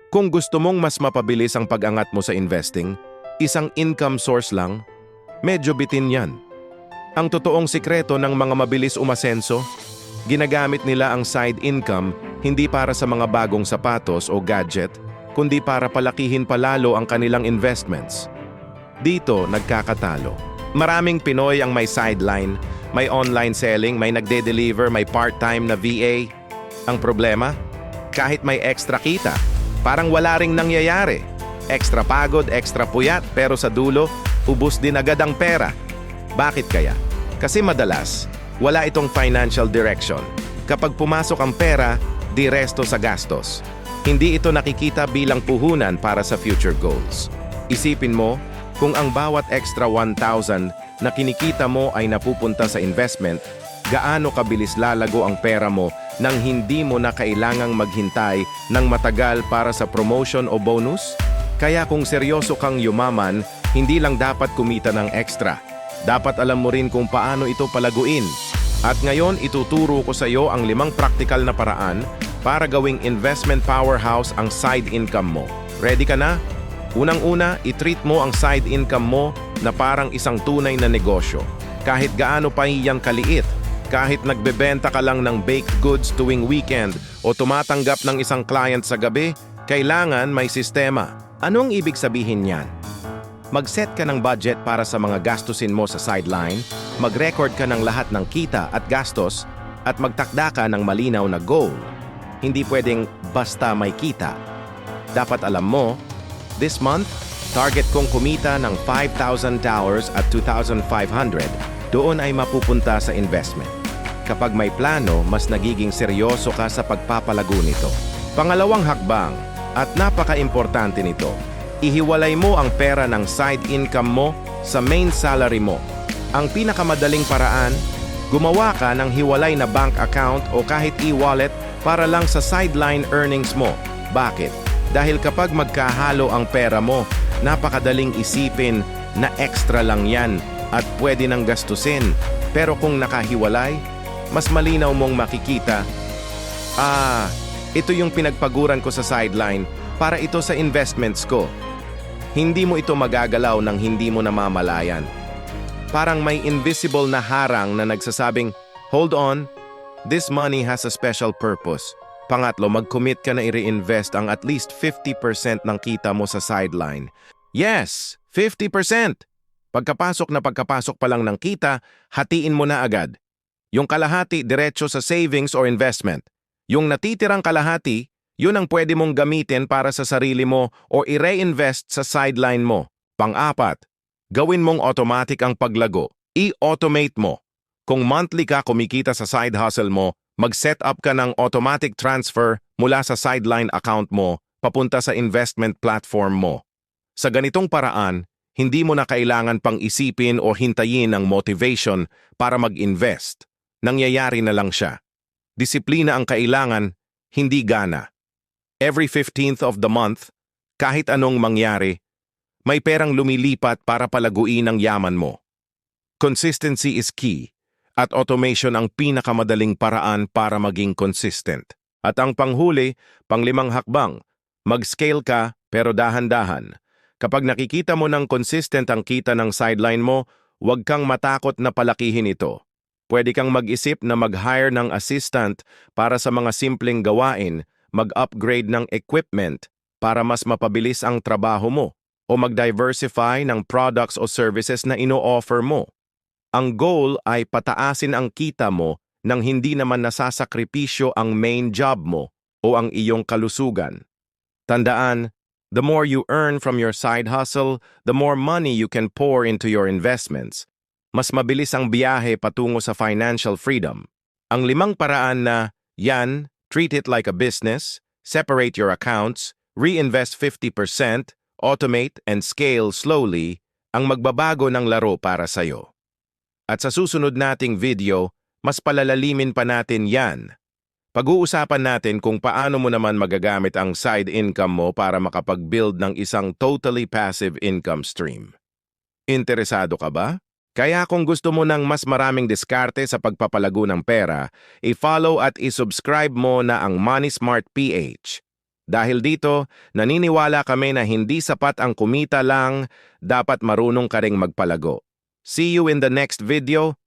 Kung gusto mong mas mapabilis ang pag-angat mo sa investing, isang income source lang, medyo bitin yan. Ang totoong sikreto ng mga mabilis umasenso, ginagamit nila ang side income hindi para sa mga bagong sapatos o gadget, kundi para palakihin palalo ang kanilang investments. Dito nagkakatalo. Maraming Pinoy ang may sideline, may online selling, may nagde-deliver, may part-time na VA. Ang problema, kahit may extra kita, parang wala ring nangyayari. Extra pagod, extra puyat, pero sa dulo, ubos din agad ang pera. Bakit kaya? Kasi madalas, wala itong financial direction. Kapag pumasok ang pera, diresto sa gastos. Hindi ito nakikita bilang puhunan para sa future goals. Isipin mo, kung ang bawat extra 1,000 na kinikita mo ay napupunta sa investment, gaano kabilis lalago ang pera mo nang hindi mo na kailangang maghintay ng matagal para sa promotion o bonus? Kaya kung seryoso kang yumaman, hindi lang dapat kumita ng extra. Dapat alam mo rin kung paano ito palaguin. At ngayon, ituturo ko sa iyo ang 5 praktikal na paraan para gawing investment powerhouse ang side income mo. Ready ka na? Unang-una, i-treat mo ang side income mo na parang isang tunay na negosyo. Kahit gaano pa iyan kaliit, kahit nagbebenta ka lang ng baked goods tuwing weekend o tumatanggap ng isang client sa gabi, kailangan may sistema. Anong ibig sabihin niyan? Mag-set ka ng budget para sa mga gastusin mo sa sideline, mag-record ka ng lahat ng kita at gastos, at magtakda ka ng malinaw na goal. Hindi pwedeng basta may kita. Dapat alam mo, this month, target kong kumita ng $5,000 at $2,500, doon ay mapupunta sa investment. Kapag may plano, mas nagiging seryoso ka sa pagpapalago nito. Pangalawang hakbang, at napaka-importante nito, ihiwalay mo ang pera ng side income mo sa main salary mo. Ang pinakamadaling paraan, gumawa ka ng hiwalay na bank account o kahit e-wallet para lang sa sideline earnings mo. Bakit? Dahil kapag magkahalo ang pera mo, napakadaling isipin na extra lang yan at pwede nang gastusin. Pero kung nakahiwalay, mas malinaw mong makikita, ito yung pinagpaguran ko sa sideline para ito sa investments ko. Hindi mo ito magagalaw nang hindi mo namamalayan. Parang may invisible na harang na nagsasabing, hold on, this money has a special purpose. Pangatlo, mag-commit ka na i-reinvest ang at least 50% ng kita mo sa sideline. Yes, 50%! Pagkapasok pa lang ng kita, hatiin mo na agad. Yung kalahati, diretso sa savings or investment. Yung natitirang kalahati, yun ang pwede mong gamitin para sa sarili mo o i-reinvest sa sideline mo. Pang-apat, gawin mong automatic ang paglago. I-automate mo. Kung monthly ka kumikita sa side hustle mo, mag-set up ka ng automatic transfer mula sa sideline account mo papunta sa investment platform mo. Sa ganitong paraan, hindi mo na kailangan pang isipin o hintayin ang motivation para mag-invest. Nangyayari na lang siya. Disiplina ang kailangan, hindi gana. Every 15th of the month, kahit anong mangyari, may perang lumilipat para palaguin ang yaman mo. Consistency is key, at automation ang pinakamadaling paraan para maging consistent. At ang panghuli, panglimang hakbang, mag-scale ka pero dahan-dahan. Kapag nakikita mo ng consistent ang kita ng sideline mo, huwag kang matakot na palakihin ito. Pwede kang mag-isip na mag-hire ng assistant para sa mga simpleng gawain, mag-upgrade ng equipment para mas mapabilis ang trabaho mo, o mag-diversify ng products o services na ino-offer mo. Ang goal ay pataasin ang kita mo nang hindi naman nasasakripisyo ang main job mo o ang iyong kalusugan. Tandaan, the more you earn from your side hustle, the more money you can pour into your investments. Mas mabilis ang biyahe patungo sa financial freedom. Ang 5 paraan na, yan, treat it like a business, separate your accounts, reinvest 50%, automate and scale slowly, ang magbabago ng laro para sa'yo. At sa susunod nating video, mas palalalimin pa natin yan. Pag-uusapan natin kung paano mo naman magagamit ang side income mo para makapag-build ng isang totally passive income stream. Interesado ka ba? Kaya kung gusto mo ng mas maraming diskarte sa pagpapalago ng pera, i-follow at i-subscribe mo na ang Money Smart PH. Dahil dito, naniniwala kami na hindi sapat ang kumita lang, dapat marunong ka ring magpalago. See you in the next video.